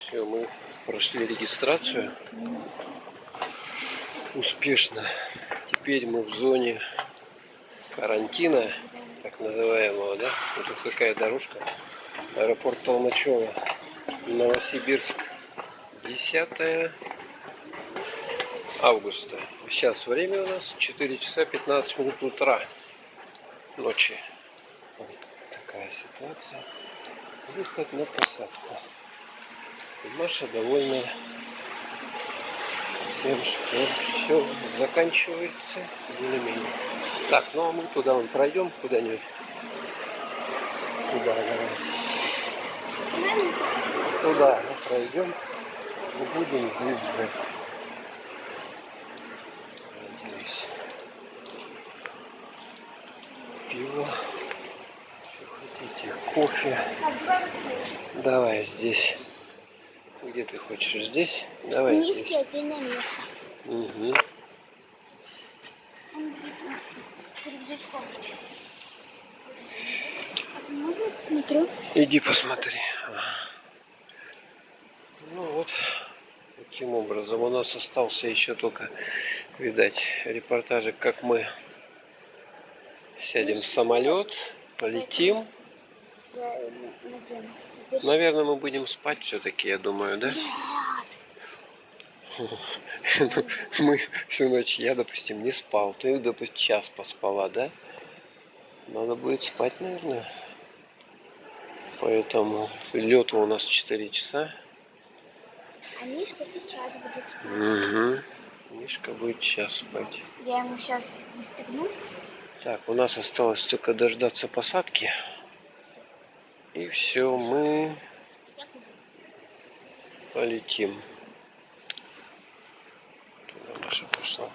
Все, мы прошли регистрацию успешно. Теперь мы в зоне карантина, так называемого, да? Вот тут какая дорожка. Аэропорт Толмачево, Новосибирск, 10 августа. Сейчас время у нас 4 часа 15 минут утра ночи. Вот такая ситуация. Выход на посадку. И Маша довольна тем, что все заканчивается более-менее. Так, ну а мы туда вон пройдем куда-нибудь. Туда, давайте. Туда пройдем и будем здесь ждать. Надеюсь. Пиво. Что хотите? Кофе. Давай здесь. Где ты хочешь? Здесь? Давай здесь. Отдельное место. Угу. Можно посмотрю? Иди посмотри. Ну вот, таким образом у нас остался еще только, видать, репортажик, как мы сядем в самолет, полетим. Наверное, мы будем спать все-таки, я думаю, да? Мы всю ночь, я, допустим, не спал, ты, допустим, час поспала, да? Надо будет спать, наверное. Поэтому лету у нас 4 часа. А Мишка сейчас будет спать. Угу. Мишка будет сейчас спать. Я ему сейчас застегну. Так, у нас осталось только дождаться посадки. И все, мы полетим. Туда Маша пошла.